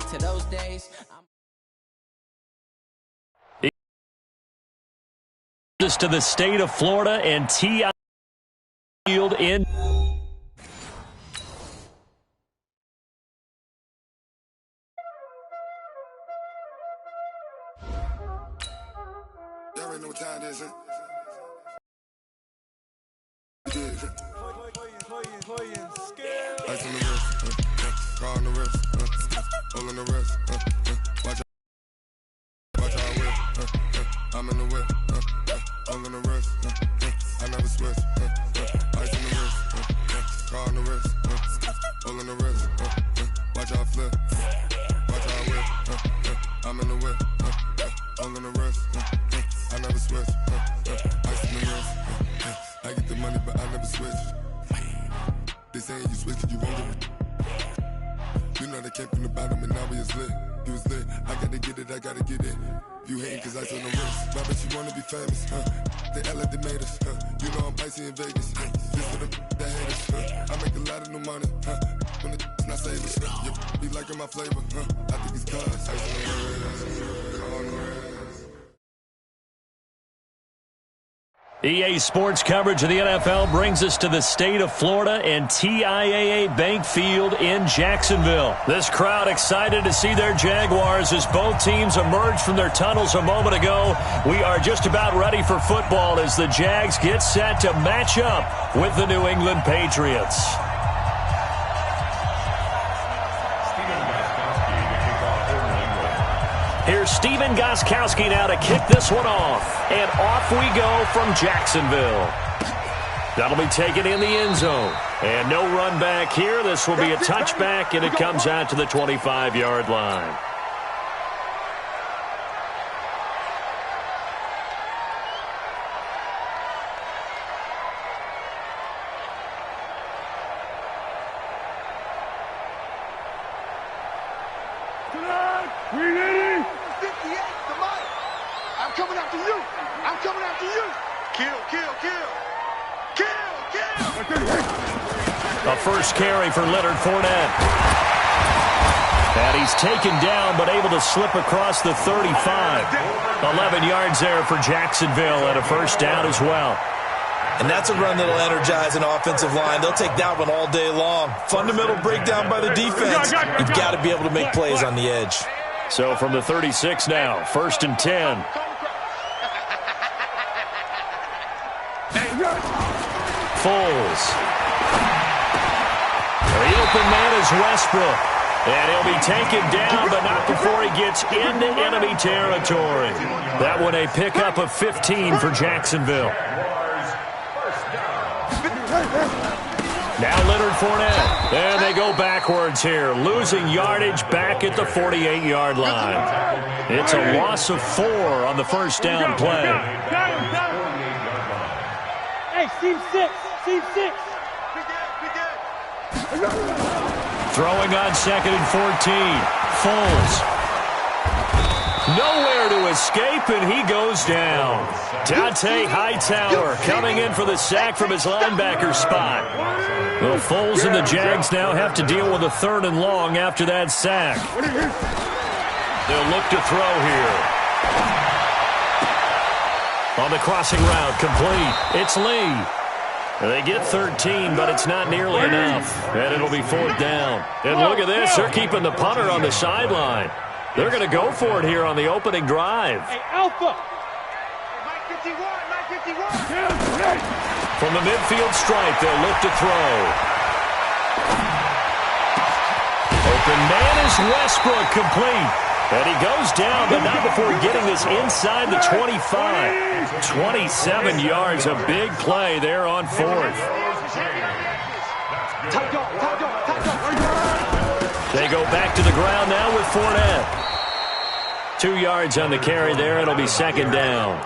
back to those days. To the state of Florida and Tljsr2live field in. Y'all already know what time it is, huh? Ice on the wrist, car on the wrist, hole in the wrist, watch how I whip, I'm in the whip, hole in the wrist, I never switch, ice on the wrist, car on the wrist, hole in the wrist, watch how I flip, watch how I whip, I'm in the whip, hole in the wrist, I never switch, ice on the wrist, I get the money but I never switch. They saying you switch it, you won't get it. You know they came from the bottom and now we is lit. You was lit, I gotta get it, I gotta get it. You hating cause ice on the wrist. Why bet you wanna be famous, They act like they made us, You know I'm icy in Vegas, This for the that haters, I make a lot of new money, When the not savers, You be liking my flavor, I think it's cause ice on the wrist, on the wrist. EA Sports coverage of the NFL brings us to the state of Florida and TIAA Bank Field in Jacksonville. This crowd excited to see their Jaguars as both teams emerged from their tunnels a moment ago. We are just about ready for football as the Jags get set to match up with the New England Patriots. Here's Stephen Gostkowski now to kick this one off. And off we go from Jacksonville. That'll be taken in the end zone. And no run back here. This will be a touchback, and it comes out to the 25-yard line. Coming after you. I'm coming after you. Kill, kill, kill. Kill, kill. A first carry for Leonard Fournette. And he's taken down but able to slip across the 35. 11 yards there for Jacksonville and a first down as well. And that's a run that'll energize an offensive line. They'll take that one all day long. Fundamental breakdown by the defense. You've got to be able to make plays on the edge. So from the 36 now, first and 10. Foles. The open man is Westbrook. And he'll be taken down, but not before he gets into enemy territory. That one a pickup of 15 for Jacksonville. Now Leonard Fournette. And they go backwards here, losing yardage back at the 48-yard line. It's a loss of 4 on the first down play. Hey, Steve 6. Steve 6. Throwing on second and 14. Foles. Nowhere to escape, and he goes down. Dante Hightower coming in for the sack from his linebacker spot. Well, Foles and the Jags now have to deal with a 3rd and long after that sack. They'll look to throw here. On the crossing route, complete. It's Lee. They get 13, but it's not nearly enough. And it'll be 4th down. And look at this. They're keeping the punter on the sideline. They're going to go for it here on the opening drive. Hey, Alpha. From the midfield stripe, they'll look to throw. Open man is Westbrook, complete. And he goes down, but not before getting this inside the 25. 27 yards, a big play there on 4th. They go back to the ground now with Fournette. 2 yards on the carry there. It'll be 2nd down.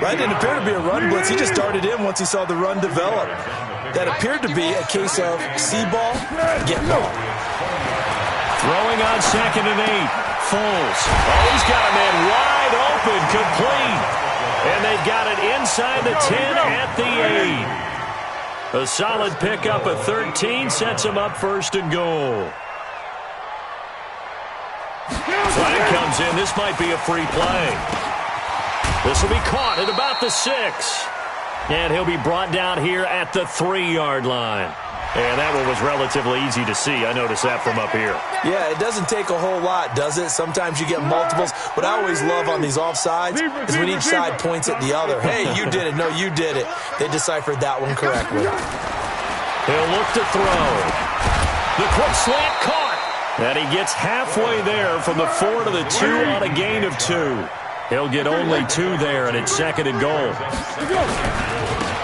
Right, didn't appear to be a run blitz. He just darted in once he saw the run develop. That appeared to be a case of see ball, get ball. Throwing on 2nd and 8. Foles. Oh, he's got a man wide open, complete. And they've got it inside the 10 at the 8. A solid pickup of 13 sets him up 1st and goal. Flag comes in. This might be a free play. This will be caught at about the 6. And he'll be brought down here at the 3-yard line. And that one was relatively easy to see. I noticed that from up here. Yeah, it doesn't take a whole lot, does it? Sometimes you get multiples. What I always love on these offsides is when each side points at the other. Hey, you did it. No, you did it. They deciphered that one correctly. He'll look to throw. The quick slant caught. And he gets halfway there from the 4 to the 2 on a gain of 2. He'll get only 2 there, and it's 2nd and goal.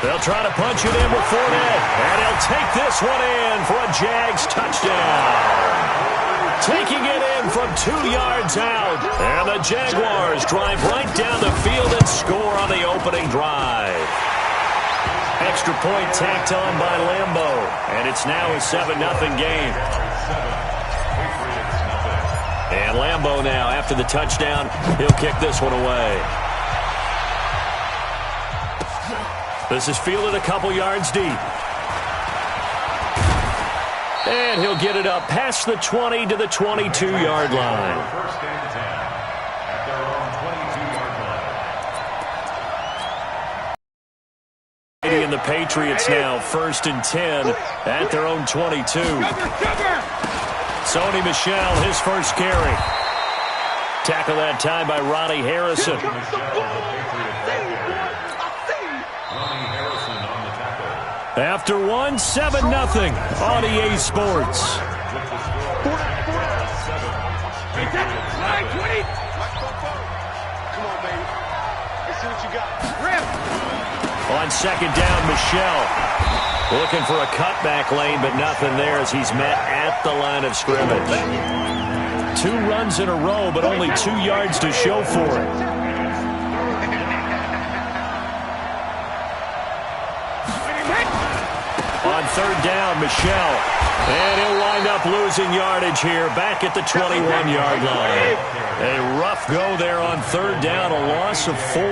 They'll try to punch it in with Fournette, and he'll take this one in for a Jags touchdown. Taking it in from 2 yards out, and the Jaguars drive right down the field and score on the opening drive. Extra point tacked on by Lambo, and it's now a 7-0 game. And Lambo now, after the touchdown, he'll kick this one away. This is fielded a couple yards deep. And he'll get it up past the 20 to the 22-yard line. And the Patriots now 1st and 10 at their own 22. Sony Michel, his first carry. Tackle that time by Ronnie Harrison. After one, 7-0 on EA Sports. On 2nd down, Michel looking for a cutback lane, but nothing there as he's met at the line of scrimmage. 2 runs in a row, but only 2 yards to show for it. On 3rd down, Michel. And he'll wind up losing yardage here back at the 21-yard line. A rough go there on 3rd down, a loss of 4.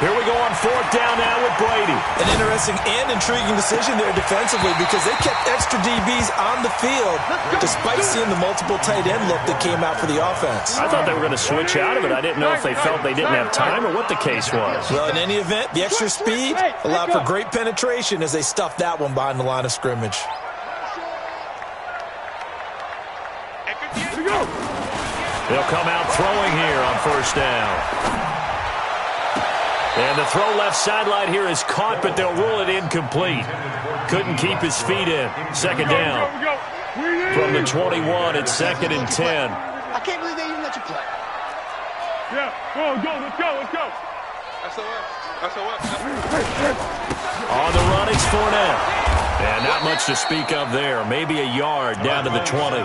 Here we go on 4th down now with Brady. An interesting and intriguing decision there defensively because they kept extra DBs on the field despite seeing the multiple tight end look that came out for the offense. I thought they were going to switch out of it. I didn't know if they felt they didn't have time or what the case was. Well, in any event, the extra speed allowed for great penetration as they stuffed that one behind the line of scrimmage. They'll come out throwing here on 1st down. And the throw left sideline here is caught, but they'll rule it incomplete. Couldn't keep his feet in. 2nd down. From the 21, it's 2nd and 10. I can't believe they even let you play. Yeah, go, let's go. On the run, it's Fournette. And not much to speak of there. Maybe a yard down to the 20.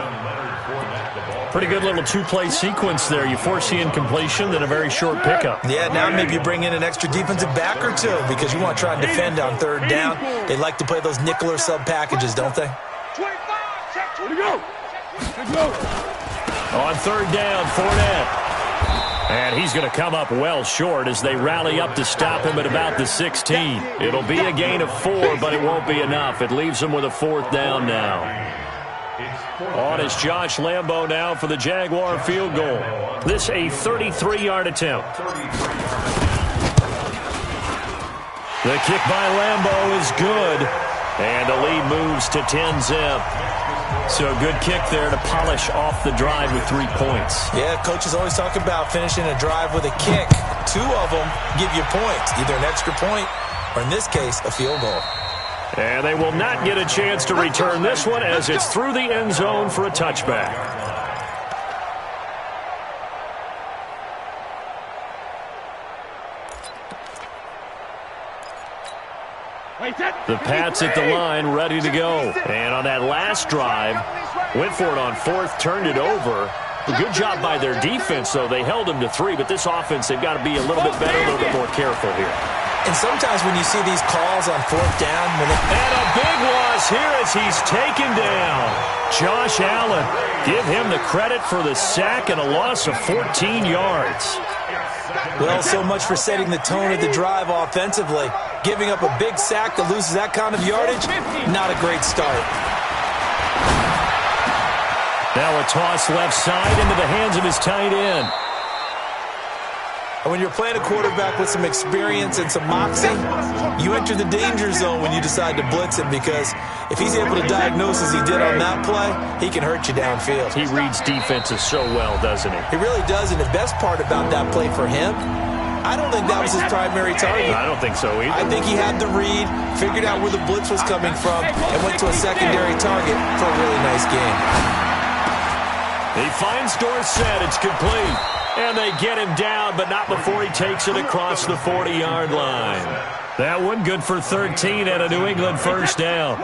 Pretty good little 2-play sequence there. You force the incompletion, then a very short pickup. Yeah, now maybe you bring in an extra defensive back or 2 because you want to try and defend on 3rd down. They like to play those nickel or sub packages, don't they? 25, check, 20, go. On 3rd down, Fournette. And he's going to come up well short as they rally up to stop him at about the 16. It'll be a gain of 4, but it won't be enough. It leaves him with a 4th down now. On is Josh Lambo now for the Jaguar field goal. This a 33-yard attempt. The kick by Lambo is good. And the lead moves to 10-zip. So a good kick there to polish off the drive with 3 points. Yeah, coaches always talk about finishing a drive with a kick. 2 of them give you points, either an extra point or, in this case, a field goal. And they will not get a chance to return this one as it's through the end zone for a touchback. The Pats at the line, ready to go. And on that last drive, went for it on 4th, turned it over. A good job by their defense, though. They held them to 3, but this offense, they've got to be a little bit better, a little bit more careful here. And sometimes when you see these calls on 4th down... And a big loss here as he's taken down. Josh Allen, give him the credit for the sack and a loss of 14 yards. Well, so much for setting the tone of the drive offensively. Giving up a big sack that loses that kind of yardage, not a great start. Now a toss left side into the hands of his tight end. And when you're playing a quarterback with some experience and some moxie, you enter the danger zone when you decide to blitz him, because if he's able to diagnose as he did on that play, he can hurt you downfield. He reads defenses so well, doesn't he? He really does, and the best part about that play for him, I don't think that was his primary target. I don't think so either. I think he had the read, figured out where the blitz was coming from, and went to a secondary target for a really nice game. He finds Dorsett. It's complete. And they get him down, but not before he takes it across the 40-yard line. That one good for 13 and a New England first down.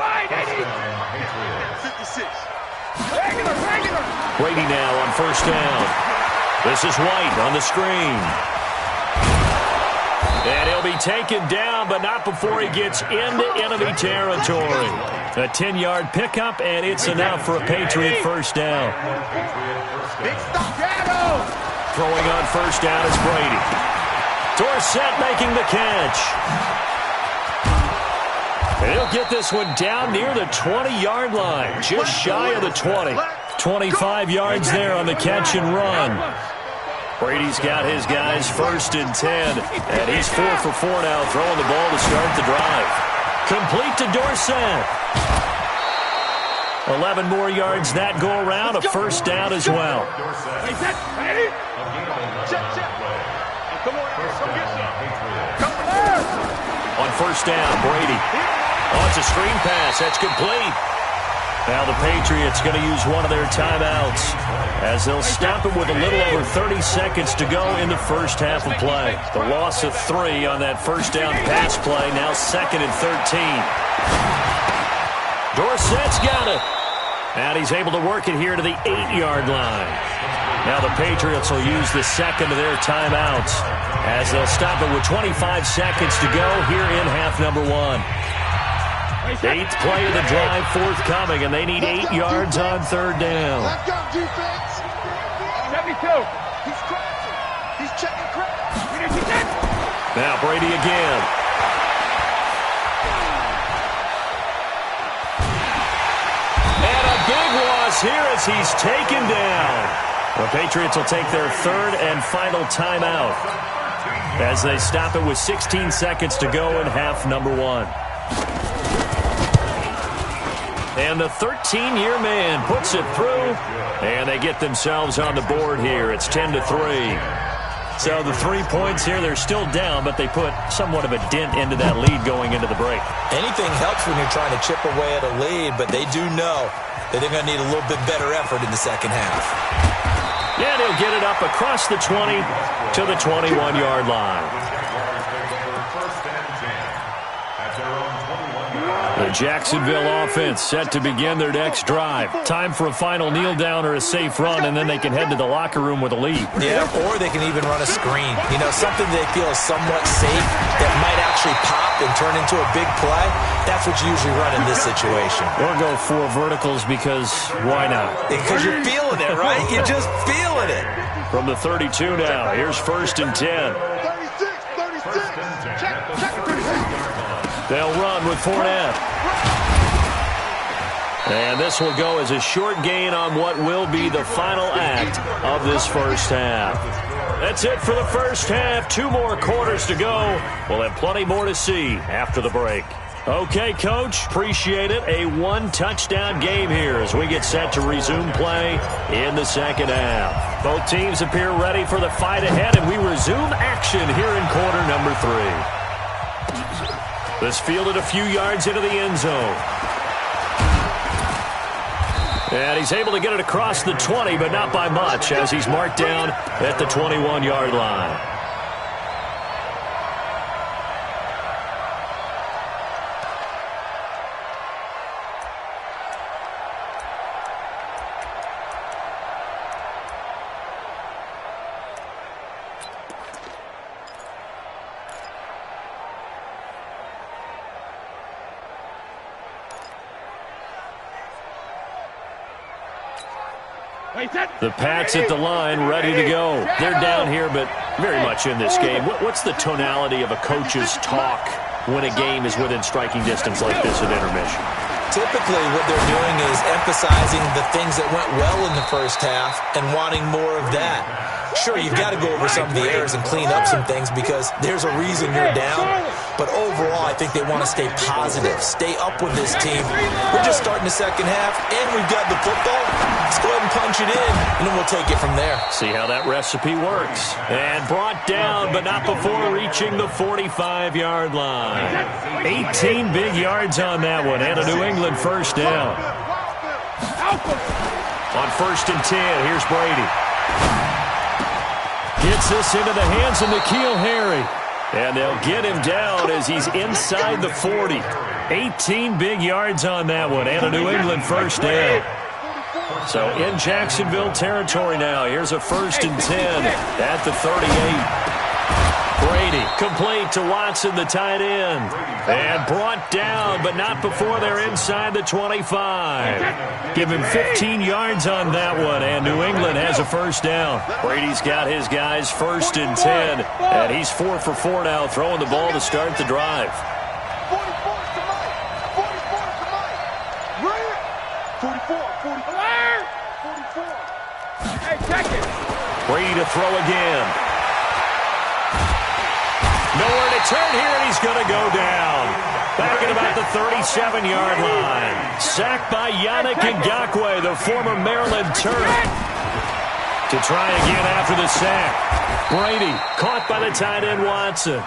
Brady now on first down. This is White on the screen. And he'll be taken down, but not before he gets into enemy territory. A 10-yard pickup, and it's enough for a Patriot first down. Throwing on first down is Brady. Dorsett making the catch. And he'll get this one down near the 20-yard line, just shy of the 20. 25 yards there on the catch and run. Brady's got his guys first and 10, and he's 4 for 4 now, throwing the ball to start the drive. Complete to Dorsett. 11 more yards that go around, a first down as well. On first down, Brady. Oh, it's a screen pass. That's complete. Now the Patriots going to use one of their timeouts as they'll stop it with a little over 30 seconds to go in the first half of play. The loss of 3 on that first down pass play, now 2nd and 13. Dorsett's got it. And he's able to work it here to the 8-yard line. Now the Patriots will use the second of their timeouts as they'll stop it with 25 seconds to go here in half number 1. 8th play of the drive forthcoming, and they need 8 yards on third down. Let's go, defense. 72. He's crashing. He's checking crash. Now Brady again. And a big loss here as he's taken down. The Patriots will take their 3rd and final timeout as they stop it with 16 seconds to go in half number 1. And the 13-year man puts it through, and they get themselves on the board here. It's 10-3. So the 3 points here, they're still down, but they put somewhat of a dent into that lead going into the break. Anything helps when you're trying to chip away at a lead, but they do know that they're going to need a little bit better effort in the second half. And he'll get it up across the 20 to the 21-yard line. The Jacksonville offense set to begin their next drive. Time for a final kneel down or a safe run, and then they can head to the locker room with a lead. Yeah, or they can even run a screen. You know, something they feel is somewhat safe that might actually pop and turn into a big play. That's what you usually run in this situation. Or go 4 verticals because why not? Because you're feeling it, right? You're just feeling it. From the 32 now, here's 1st and 10. 36. Check. They'll run with Fournette. And this will go as a short gain on what will be the final act of this first half. That's it for the first half. 2 more quarters to go. We'll have plenty more to see after the break. Okay, Coach, appreciate it. A 1-touchdown game here as we get set to resume play in the second half. Both teams appear ready for the fight ahead, and we resume action here in quarter number 3. This fielded a few yards into the end zone. And he's able to get it across the 20, but not by much, as he's marked down at the 21-yard line. The Pats at the line, ready to go. They're down here, but very much in this game. What's the tonality of a coach's talk when a game is within striking distance like this at intermission? Typically, what they're doing is emphasizing the things that went well in the first half and wanting more of that. Sure, you've got to go over some of the errors and clean up some things because there's a reason you're down. But overall, I think they want to stay positive, stay up with this team. We're just starting the second half, and we've got the football. Let's go ahead and punch it in, and then we'll take it from there. See how that recipe works. And brought down, but not before reaching the 45-yard line. 18 big yards on that one, and a New England first down. On 1st and 10, here's Brady. Gets this into the hands of N'Keal Harry. And they'll get him down as he's inside the 40. 18 big yards on that one, and a New England first down. So in Jacksonville territory now. Here's a 1st and 10 at the 38. Brady complete to Watson, the tight end. And brought down, but not before they're inside the 25. Give him 15 yards on that one, and New England has a first down. Brady's got his guys 1st and 10, and he's 4 for 4 now, throwing the ball to start the drive. 44 to Mike. 44 to Mike. Right? 44. 44. Hey, check it. Brady to throw again. Nowhere to turn here, and he's going to go down. Back at about the 37-yard line. Sacked by Yannick Ngakoue, the former Maryland Terp. To try again after the sack. Brady caught by the tight end Watson.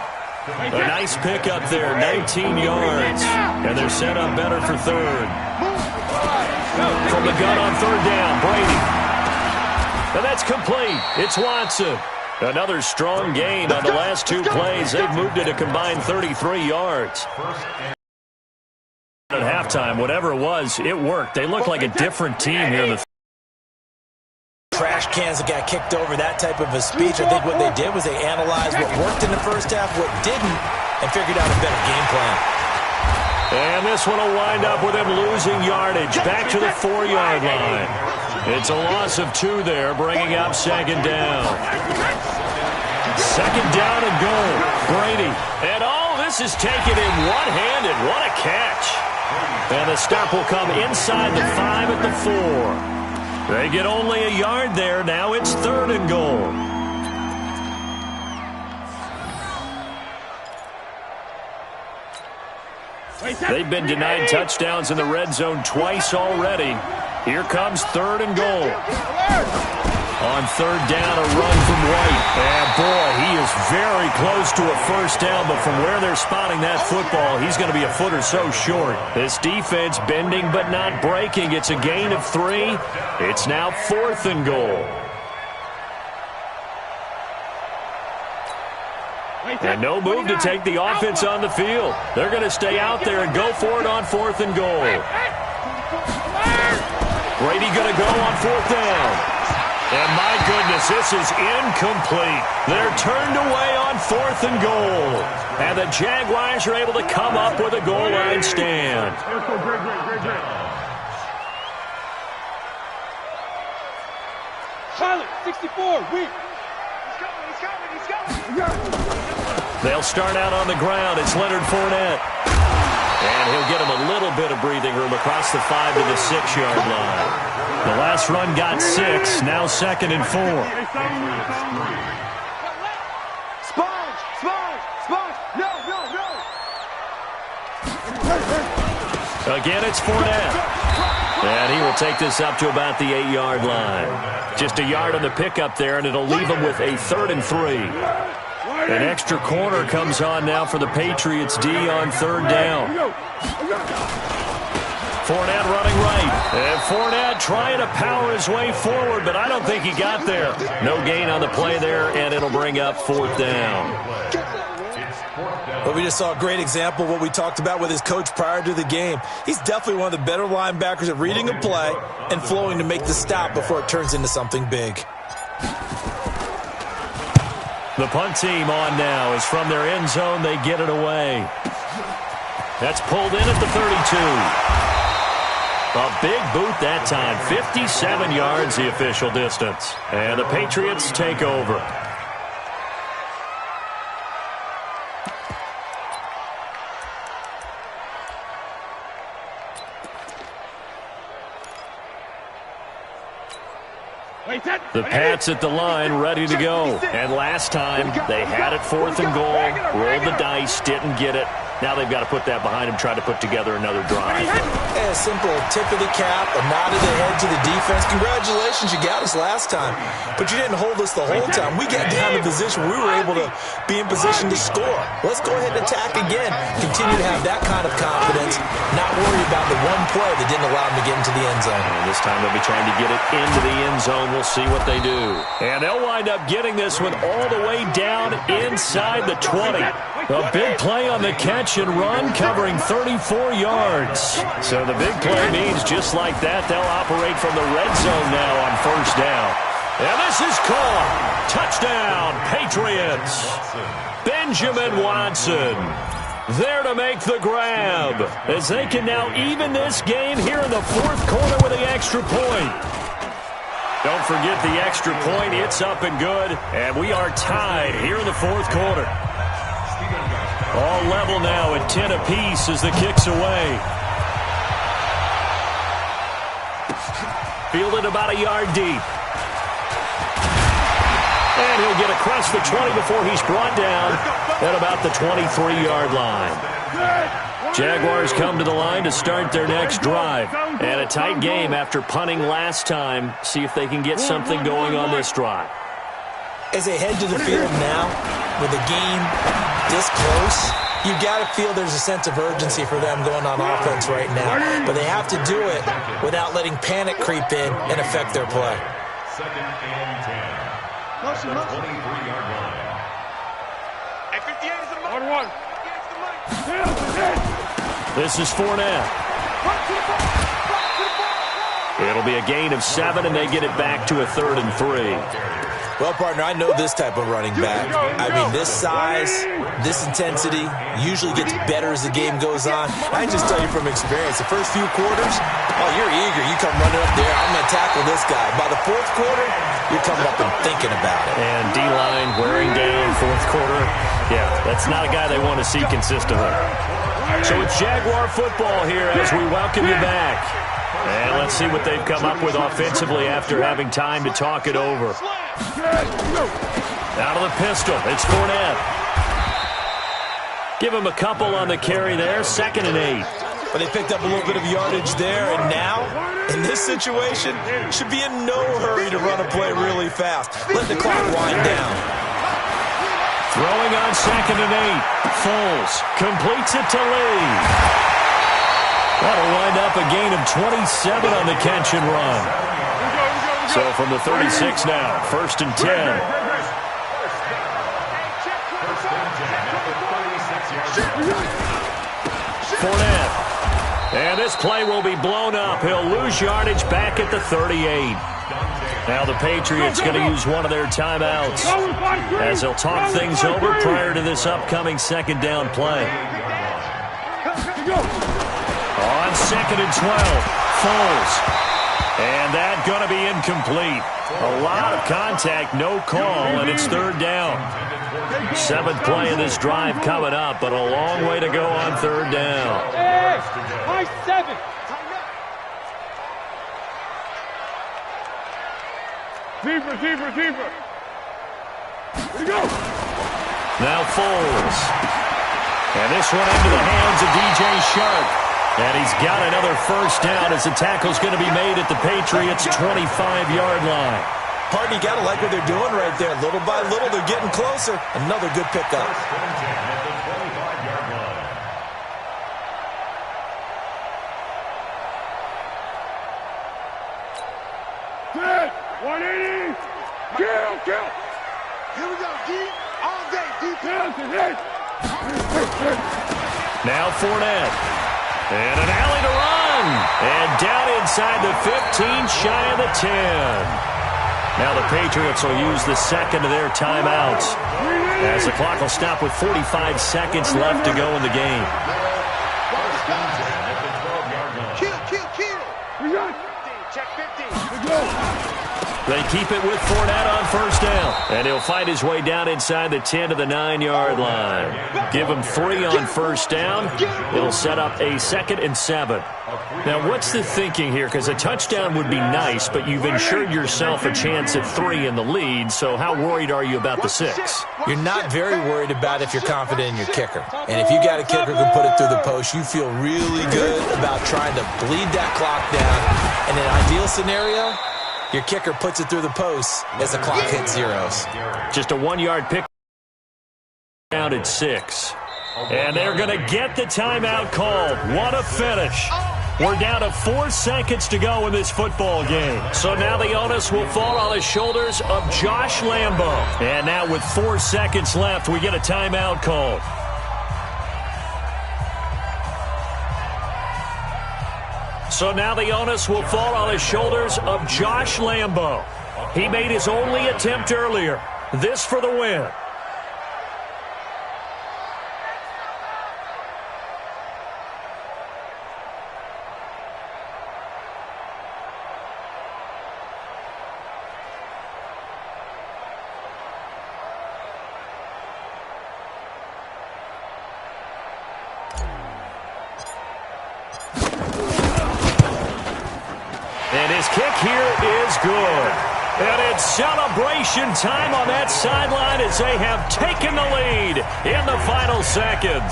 A nice pickup there, 19 yards. And they're set up better for third. From the gun on 3rd down, Brady. And that's complete. It's Watson. Another strong gain on the last 2 plays. They've moved it a combined 33 yards. At halftime, whatever it was, it worked. They look like a different team here in the Trash cans that got kicked over, that type of a speech. I think what they did was they analyzed what worked in the first half, what didn't, and figured out a better game plan. And this one will wind up with him losing yardage back to the 4-yard line. It's a loss of 2 there, bringing up 2nd down. 2nd down and goal. Brady. And this is taken in one-handed. What a catch. And the stop will come inside the 5 at the 4. They get only a yard there. Now it's 3rd and goal. They've been denied touchdowns in the red zone twice already. Here comes 3rd and goal. On 3rd down, a run from White. And boy, he is very close to a first down, but from where they're spotting that football, he's going to be a foot or so short. This defense bending but not breaking. It's a gain of 3. It's now 4th and goal. And no move to take the offense on the field. They're going to stay out there and go for it on 4th and goal. Brady going to go on 4th down. And my goodness, this is incomplete. They're turned away on 4th and goal. And the Jaguars are able to come up with a goal line stand. Charlotte, 64, weak. He's coming. They'll start out on the ground. It's Leonard Fournette. And he'll get him a little bit of breathing room across the 5 to the 6-yard line. The last run got 6. Now 2nd and 4. Sponge. No. Again, it's Fournette. And he will take this up to about the 8-yard line. Just a yard on the pickup there, and it'll leave him with a 3rd and 3. An extra corner comes on now for the Patriots D on 3rd down. Fournette running right. And Fournette trying to power his way forward, but I don't think he got there. No gain on the play there, and it'll bring up 4th down. But we just saw a great example of what we talked about with his coach prior to the game. He's definitely one of the better linebackers at reading a play and flowing to make the stop before it turns into something big. The punt team on now is from their end zone. They get it away. That's pulled in at the 32. A big boot that time. 57 yards the official distance. And the Patriots take over. The Pats at the line, ready to go. And last time, they had it 4th and goal, rolled the dice, didn't get it. Now they've got to put that behind them, try to put together another drive. A simple tip of the cap, a nod of the head to the defense. Congratulations, you got us last time. But you didn't hold us the whole time. We got down to position where we were able to be in position to score. Let's go ahead and attack again. Continue to have that kind of confidence, not worry about the one play that didn't allow them to get into the end zone. And this time they'll be trying to get it into the end zone. We'll see what they do. And they'll wind up getting this one all the way down inside the 20. A big play on the catch and run, covering 34 yards. So the big play means just like that, they'll operate from the red zone now on 1st down. And this is caught. Touchdown, Patriots. Benjamin Watson there to make the grab, as they can now even this game here in the 4th quarter with the extra point. Don't forget the extra point. It's up and good, and we are tied here in the 4th quarter. All level now at 10 apiece as the kick's away. Fielded about a yard deep. And he'll get across the 20 before he's brought down at about the 23-yard line. Jaguars come to the line to start their next drive. And a tight game after punting last time. See if they can get something going on this drive. As they head to the field now, with the game this close, you've got to feel there's a sense of urgency for them going on offense right now. But they have to do it without letting panic creep in and affect their play. 2nd and 10. Motion. 23-yard line. At 58 is the money. 1-1. This is Fournette. It'll be a gain of 7, and they get it back to a 3rd and 3. Well, partner, I know this type of running back. I mean, this size, this intensity usually gets better as the game goes on. I just tell you from experience, the first few quarters, oh, you're eager. You come running up there, I'm going to tackle this guy. By the 4th quarter, you're coming up and thinking about it. And D-line wearing down 4th quarter. Yeah, that's not a guy they want to see consistently. So it's Jaguar football here as we welcome you back. And let's see what they've come up with offensively after having time to talk it over. Out of the pistol, it's Fournette. Give him a couple on the carry there, 2nd and 8. But they picked up a little bit of yardage there, and now, in this situation, should be in no hurry to run a play really fast. Let the clock wind down. Throwing on 2nd and 8. Foles completes it to Lee. That'll wind up a gain of 27 on the catch and run. So from the 36 now, 1st and 10. Fournette. And this play will be blown up. He'll lose yardage back at the 38. Now the Patriots going to use one of their timeouts as they'll talk things over prior to this upcoming 2nd down play. On 2nd and 12, Foles. And that going to be incomplete. A lot of contact, no call, and it's 3rd down. 7th play of this drive coming up, but a long way to go on 3rd down. Hey, my 7. Receiver. Here we go. Now Foles. And this one into the hands of DJ Shark. And he's got another 1st down as the tackle's going to be made at the Patriots' 25-yard line. Partner, you got to like what they're doing right there. Little by little, they're getting closer. Another good pickup. Good. 180. Kill. Here we go, D. All day, defense. Now Fournette. And an alley to run. And down inside the 15, shy of the 10. Now the Patriots will use the 2nd of their timeouts as the clock will stop with 45 seconds left to go in the game. Kill. We got 15, check 15. They keep it with Fournette on first down. And he'll find his way down inside the 10 to the 9-yard line. Give him 3 on first down. It'll set up a 2nd and 7. Now, what's the thinking here? Because a touchdown would be nice, but you've ensured yourself a chance at 3 in the lead, so how worried are you about the 6? You're not very worried about if you're confident in your kicker. And if you got a kicker who can put it through the post, you feel really good about trying to bleed that clock down. In an ideal scenario, your kicker puts it through the post as the clock hits zeros. Just a 1-yard pick down at 6. And they're going to get the timeout called. What a finish. We're down to 4 seconds to go in this football game. So now the onus will fall on the shoulders of Josh Lambo. And now with 4 seconds left, we get a timeout called. So now the onus will fall on the shoulders of Josh Lambo. He made his only attempt earlier. This for the win. And his kick here is good. And it's celebration time on that sideline as they have taken the lead in the final seconds.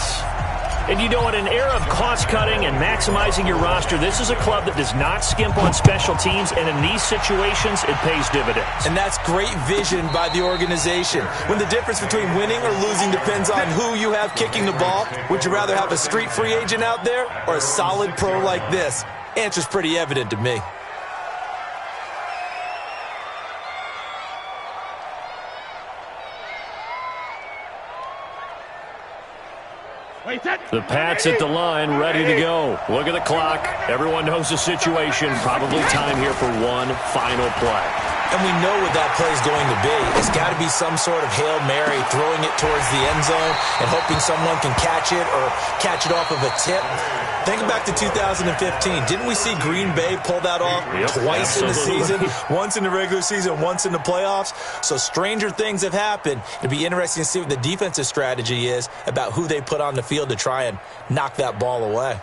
And you know, in an era of cost-cutting and maximizing your roster, this is a club that does not skimp on special teams, and in these situations, it pays dividends. And that's great vision by the organization. When the difference between winning or losing depends on who you have kicking the ball, would you rather have a street free agent out there or a solid pro like this? Answer's pretty evident to me. The Pats at the line, ready to go. Look at the clock. Everyone knows the situation. Probably time here for one final play. And we know what that play is going to be. It's got to be some sort of Hail Mary, throwing it towards the end zone and hoping someone can catch it or catch it off of a tip. Think back to 2015. Didn't we see Green Bay pull that off twice in the season? Once in the regular season, once in the playoffs. So stranger things have happened. It'd be interesting to see what the defensive strategy is about who they put on the field to try and knock that ball away.